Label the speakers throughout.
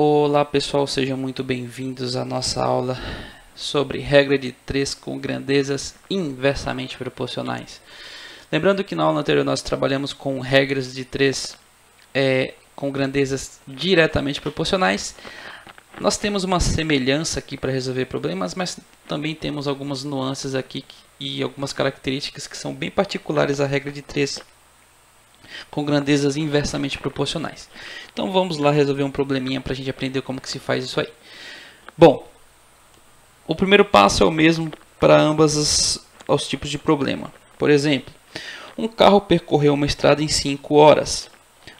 Speaker 1: Olá pessoal, sejam muito bem-vindos à nossa aula sobre regra de 3 com grandezas inversamente proporcionais. Lembrando que na aula anterior nós trabalhamos com regras de 3 com grandezas diretamente proporcionais. Nós temos uma semelhança aqui para resolver problemas, mas também temos algumas nuances aqui e algumas características que são bem particulares à regra de 3 com grandezas inversamente proporcionais. Então vamos lá resolver um probleminha para a gente aprender como que se faz isso aí. Bom, o primeiro passo é o mesmo para ambos os tipos de problema. Por exemplo, um carro percorreu uma estrada em 5 horas.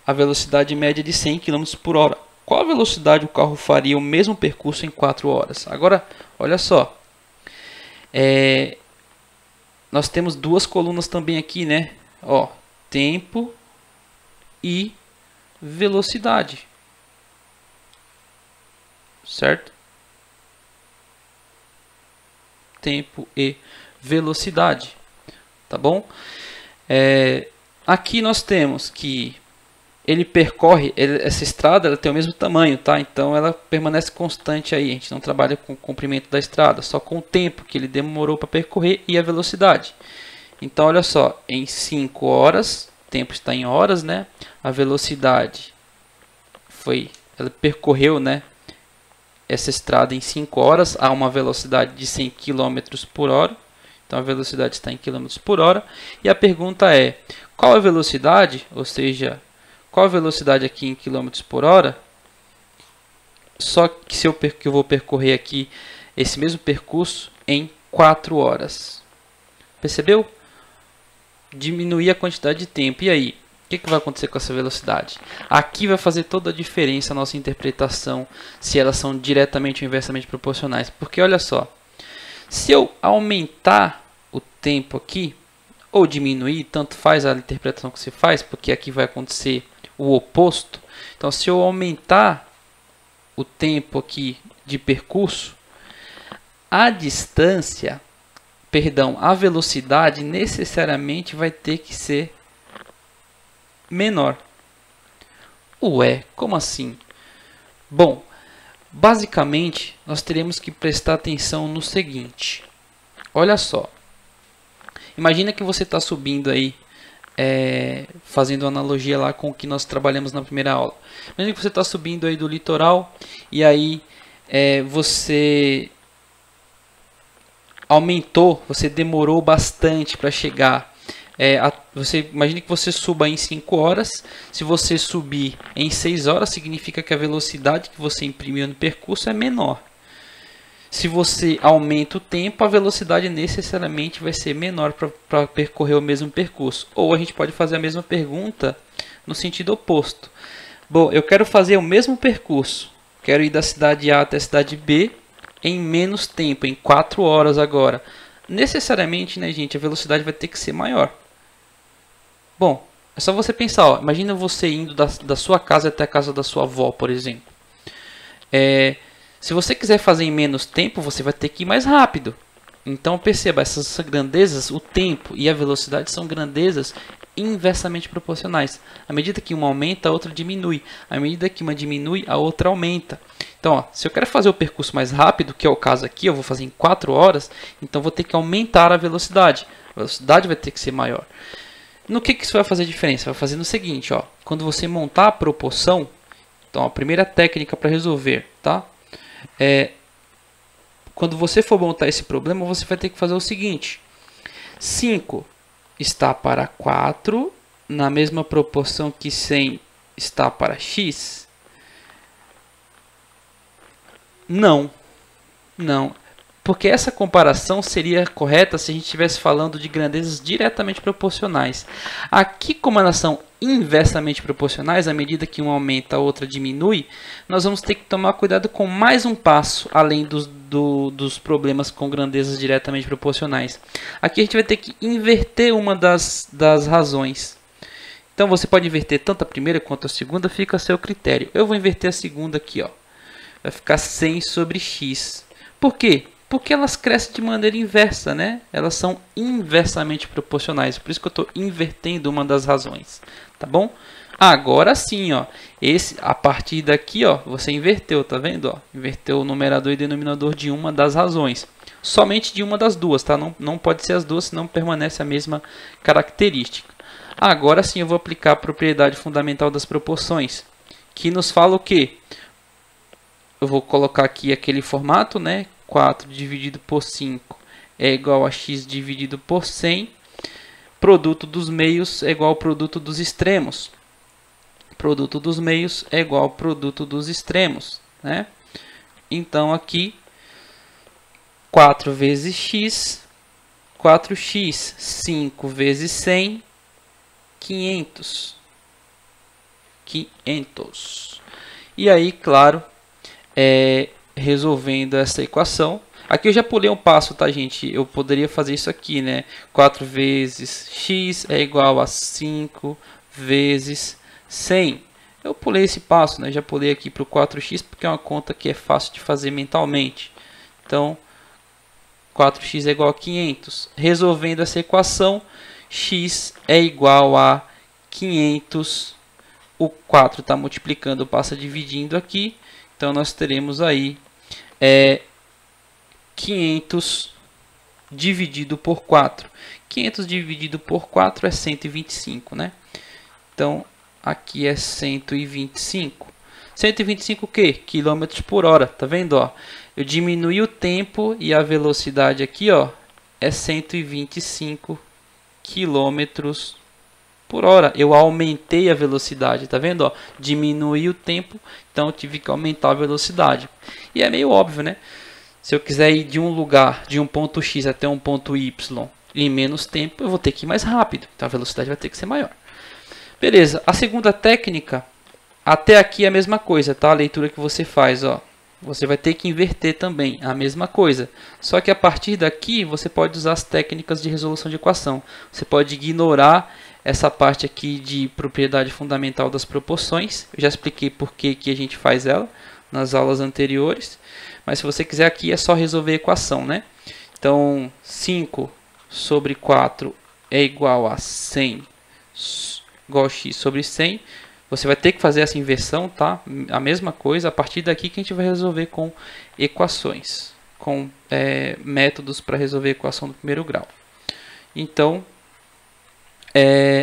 Speaker 1: A velocidade média é de 100 km por hora. Qual a velocidade o carro faria o mesmo percurso em 4 horas? Agora, olha só. Nós temos duas colunas também aqui, né? Ó, tempo e velocidade, certo? Tempo e velocidade, tá bom? Aqui nós temos que ele percorre, essa estrada ela tem o mesmo tamanho, tá? Então ela permanece constante aí, a gente não trabalha com o comprimento da estrada, só com o tempo que ele demorou para percorrer e a velocidade. Então olha só, em 5 horas, tempo está em horas, né? A velocidade ela percorreu, né, essa estrada em 5 horas a uma velocidade de 100 km por hora. Então a velocidade está em km por hora. E a pergunta é, qual a velocidade, ou seja, qual a velocidade aqui em km por hora? Só que se eu vou percorrer aqui esse mesmo percurso em 4 horas. Percebeu? Diminuir a quantidade de tempo. E aí? O que vai acontecer com essa velocidade? Aqui vai fazer toda a diferença a nossa interpretação, se elas são diretamente ou inversamente proporcionais. Porque olha só, se eu aumentar o tempo aqui, ou diminuir, tanto faz a interpretação que você faz, porque aqui vai acontecer o oposto. Então, se eu aumentar o tempo aqui de percurso, a distância, a velocidade necessariamente vai ter que ser menor. Ué, como assim? Bom, basicamente nós teremos que prestar atenção no seguinte. Olha só. Imagina que você está subindo aí, fazendo analogia lá com o que nós trabalhamos na primeira aula. Imagina que você está subindo aí do litoral e aí você aumentou, você demorou bastante para chegar. Imagine que você suba em 5 horas, se você subir em 6 horas, significa que a velocidade que você imprimiu no percurso é menor. Se você aumenta o tempo, a velocidade necessariamente vai ser menor para percorrer o mesmo percurso. Ou a gente pode fazer a mesma pergunta no sentido oposto. Bom, eu quero fazer o mesmo percurso, quero ir da cidade A até a cidade B em menos tempo, em 4 horas agora. Necessariamente, né, gente, a velocidade vai ter que ser maior. Bom, é só você pensar, ó, imagina você indo da sua casa até a casa da sua avó, por exemplo. Se você quiser fazer em menos tempo, você vai ter que ir mais rápido. Então perceba, essas grandezas, o tempo e a velocidade são grandezas inversamente proporcionais. À medida que uma aumenta, a outra diminui. À medida que uma diminui, a outra aumenta. Então, ó, se eu quero fazer o percurso mais rápido, que é o caso aqui, eu vou fazer em 4 horas, então vou ter que aumentar a velocidade. A velocidade vai ter que ser maior. No que isso vai fazer diferença? Vai fazer no seguinte, ó, quando você montar a proporção, então a primeira técnica para resolver, tá? Quando você for montar esse problema, você vai ter que fazer o seguinte: 5 está para 4, na mesma proporção que 100 está para x? Não. Porque essa comparação seria correta se a gente estivesse falando de grandezas diretamente proporcionais. Aqui, como elas são inversamente proporcionais, à medida que uma aumenta, a outra diminui, nós vamos ter que tomar cuidado com mais um passo, além dos problemas com grandezas diretamente proporcionais. Aqui a gente vai ter que inverter uma das razões. Então você pode inverter tanto a primeira quanto a segunda, fica a seu critério. Eu vou inverter a segunda aqui, ó. Vai ficar 100 sobre x. Por quê? Porque elas crescem de maneira inversa, né? Elas são inversamente proporcionais. Por isso que eu estou invertendo uma das razões, tá bom? Agora sim, ó, a partir daqui, ó, você inverteu, tá vendo? Ó, inverteu o numerador e denominador de uma das razões. Somente de uma das duas, tá? Não pode ser as duas, senão permanece a mesma característica. Agora sim eu vou aplicar a propriedade fundamental das proporções, que nos fala o quê? Eu vou colocar aqui aquele formato, né? 4 dividido por 5 é igual a x dividido por 100. Produto dos meios é igual ao produto dos extremos. Produto dos meios é igual ao produto dos extremos, né? Então aqui 4 vezes x, 4x, 5 vezes 100, 500. 500. E aí, claro, resolvendo essa equação, aqui eu já pulei um passo, tá, gente? Eu poderia fazer isso aqui, né? 4 vezes x é igual a 5 vezes 100. Eu pulei esse passo, né? Já pulei aqui para o 4x, porque é uma conta que é fácil de fazer mentalmente. Então, 4x é igual a 500. Resolvendo essa equação, x é igual a 500. O 4 está multiplicando, passa dividindo aqui. Então, nós teremos aí 500 dividido por 4. 500 dividido por 4 é 125, né? Então, aqui é 125. 125 o quê? Quilômetros por hora, tá vendo, ó? Eu diminui o tempo e a velocidade aqui, ó, é 125 quilômetros por hora. Eu aumentei a velocidade, tá vendo, ó? Diminui o tempo, então eu tive que aumentar a velocidade. E é meio óbvio, né? Se eu quiser ir de um lugar, de um ponto X até um ponto Y em menos tempo, eu vou ter que ir mais rápido. Então a velocidade vai ter que ser maior. Beleza, a segunda técnica, até aqui é a mesma coisa, tá? A leitura que você faz, ó. Você vai ter que inverter também, a mesma coisa. Só que a partir daqui, você pode usar as técnicas de resolução de equação. Você pode ignorar essa parte aqui de propriedade fundamental das proporções. Eu já expliquei por que a gente faz ela nas aulas anteriores. Mas se você quiser aqui, é só resolver a equação, né? Então, 5 sobre 4 é igual a 100, igual a x sobre 100. Você vai ter que fazer essa inversão, tá? A mesma coisa, a partir daqui que a gente vai resolver com equações, com métodos para resolver a equação do primeiro grau. Então,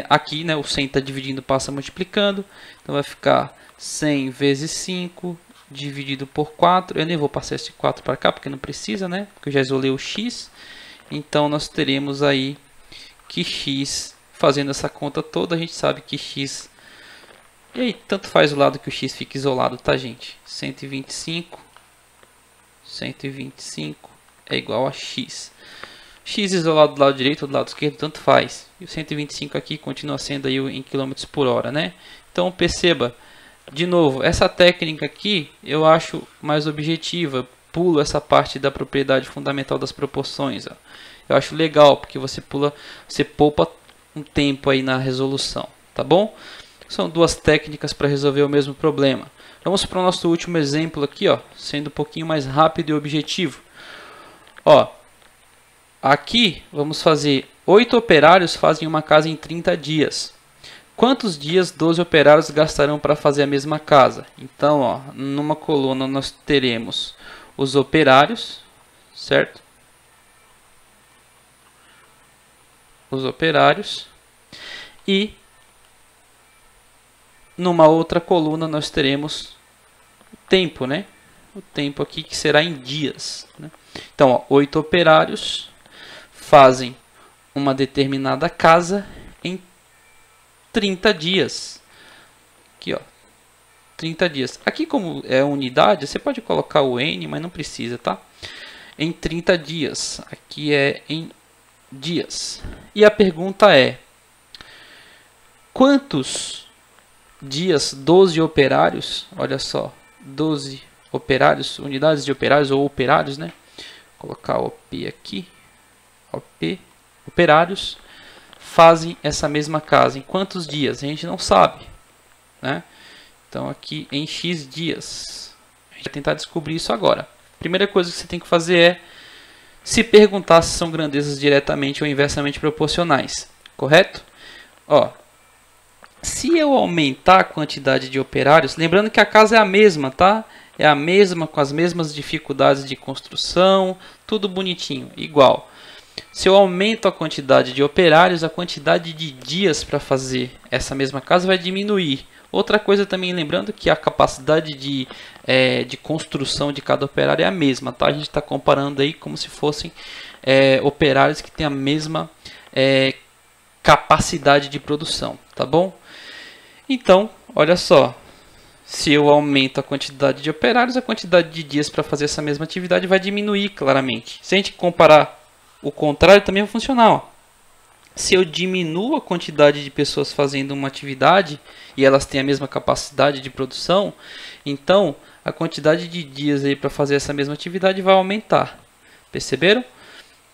Speaker 1: aqui, né, o 100 está dividindo, passa multiplicando, então vai ficar 100 vezes 5 dividido por 4. Eu nem vou passar esse 4 para cá, porque não precisa, né? Porque eu já isolei o x. Então, nós teremos aí que x, fazendo essa conta toda, a gente sabe que x... E aí, tanto faz o lado que o x fica isolado, tá, gente? 125 é igual a x. X isolado do lado direito ou do lado esquerdo, tanto faz. E o 125 aqui continua sendo aí em km por hora, né? Então, perceba, de novo, essa técnica aqui eu acho mais objetiva. Pulo essa parte da propriedade fundamental das proporções, ó. Eu acho legal, porque você poupa um tempo aí na resolução, tá bom? São duas técnicas para resolver o mesmo problema. Vamos para o nosso último exemplo aqui, ó, sendo um pouquinho mais rápido e objetivo. Ó, aqui vamos fazer 8 operários fazem uma casa em 30 dias. Quantos dias 12 operários gastarão para fazer a mesma casa? Então, ó, numa coluna nós teremos os operários, certo? Os operários. E numa outra coluna nós teremos o tempo, né? O tempo aqui que será em dias, né? Então, ó, 8 operários fazem uma determinada casa em 30 dias. Aqui, ó, 30 dias. Aqui, como é unidade, você pode colocar o N, mas não precisa, tá? Em 30 dias. Aqui é em dias. E a pergunta é: quantos dias 12 operários, olha só, 12 operários, unidades de operários ou operários, né? Vou colocar o OP aqui. OP, operários fazem essa mesma casa. Em quantos dias? A gente não sabe, né? Então aqui em X dias. A gente vai tentar descobrir isso agora. A primeira coisa que você tem que fazer é se perguntar se são grandezas diretamente ou inversamente proporcionais, correto? Ó, se eu aumentar a quantidade de operários, lembrando que a casa é a mesma, tá? É a mesma, com as mesmas dificuldades de construção, tudo bonitinho, igual. Se eu aumento a quantidade de operários, a quantidade de dias para fazer essa mesma casa vai diminuir. Outra coisa também, lembrando que a capacidade de construção de cada operário é a mesma, tá? A gente está comparando aí como se fossem operários que têm a mesma capacidade de produção, tá bom? Então, olha só, se eu aumento a quantidade de operários, a quantidade de dias para fazer essa mesma atividade vai diminuir claramente. Se a gente comparar o contrário, também vai funcionar. Ó. Se eu diminuo a quantidade de pessoas fazendo uma atividade e elas têm a mesma capacidade de produção, então a quantidade de dias aí para fazer essa mesma atividade vai aumentar. Perceberam?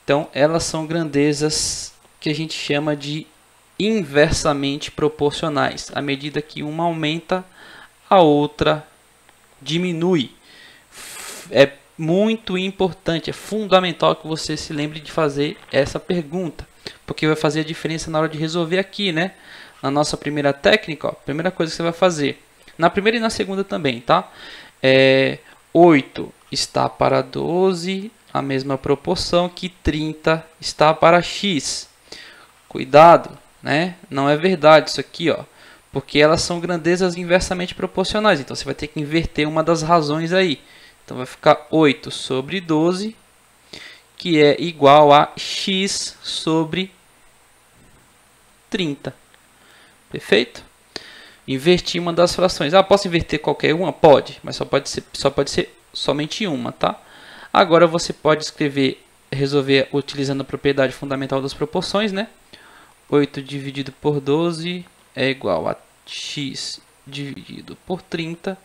Speaker 1: Então, elas são grandezas que a gente chama de inversamente proporcionais. À medida que uma aumenta, a outra diminui. É muito importante, é fundamental que você se lembre de fazer essa pergunta, porque vai fazer a diferença na hora de resolver aqui, né? Na nossa primeira técnica, ó, a primeira coisa que você vai fazer, na primeira e na segunda também, tá? 8 está para 12, a mesma proporção que 30 está para x. Cuidado, né? Não é verdade isso aqui, ó, porque elas são grandezas inversamente proporcionais. Então você vai ter que inverter uma das razões aí. Então vai ficar 8 sobre 12, que é igual a x sobre 30. Perfeito? Inverti uma das frações. Ah, posso inverter qualquer uma? Pode, mas só pode ser somente uma, tá? Agora você pode resolver utilizando a propriedade fundamental das proporções, né? 8 dividido por 12 é igual a x dividido por 30.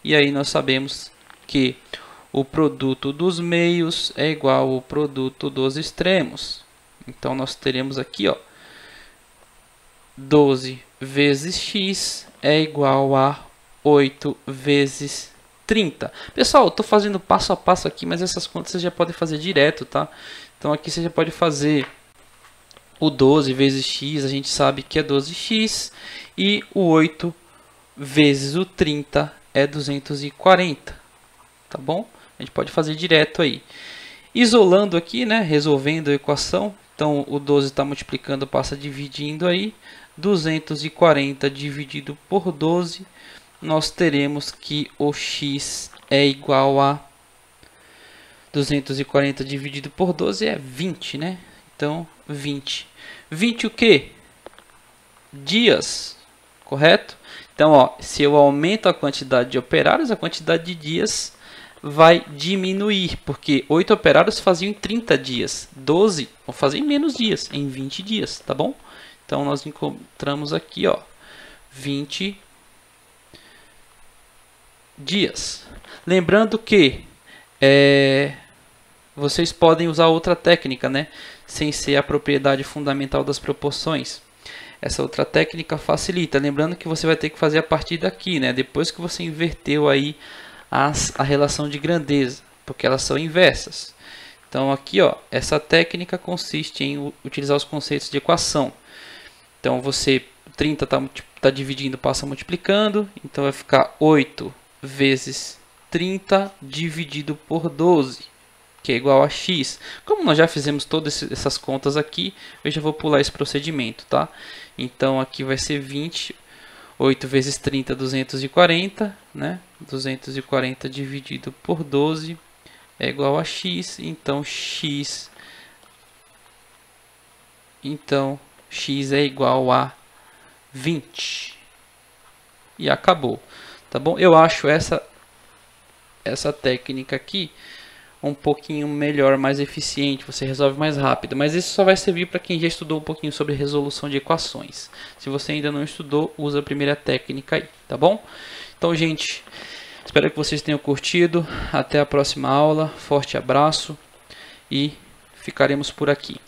Speaker 1: E aí nós sabemos que o produto dos meios é igual ao produto dos extremos. Então nós teremos aqui, ó, 12 vezes x é igual a 8 vezes 30. Pessoal, eu estou fazendo passo a passo aqui, mas essas contas você já pode fazer direto, tá? Então aqui você já pode fazer o 12 vezes x, a gente sabe que é 12x, e o 8 vezes o 30 é 240, tá bom? A gente pode fazer direto aí. Isolando aqui, né, resolvendo a equação, então o 12 está multiplicando, passa dividindo aí, 240 dividido por 12, nós teremos que o x é igual a 240 dividido por 12 é 20, né? Então, 20. 20 o quê? Dias, correto? Então, ó, se eu aumento a quantidade de operários, a quantidade de dias vai diminuir, porque 8 operários faziam em 30 dias, 12 vão fazer em menos dias, em 20 dias, tá bom? Então, nós encontramos aqui, ó, 20 dias. Lembrando que vocês podem usar outra técnica, né? Sem ser a propriedade fundamental das proporções. Essa outra técnica facilita. Lembrando que você vai ter que fazer a partir daqui, né? Depois que você inverteu aí a relação de grandeza, porque elas são inversas. Então aqui, ó, essa técnica consiste em utilizar os conceitos de equação. Então você 30 tá dividindo, passa multiplicando, então vai ficar 8 vezes 30 dividido por 12, que é igual a x. Como nós já fizemos todas essas contas aqui, eu já vou pular esse procedimento, tá? Então aqui vai ser 20, 8 vezes 30, 240, né? 240 dividido por 12 é igual a x, então x é igual a 20. E acabou, tá bom? Eu acho essa técnica aqui um pouquinho melhor, mais eficiente, você resolve mais rápido, mas isso só vai servir para quem já estudou um pouquinho sobre resolução de equações. Se você ainda não estudou, usa a primeira técnica aí, tá bom? Então, gente, espero que vocês tenham curtido. Até a próxima aula, forte abraço e ficaremos por aqui.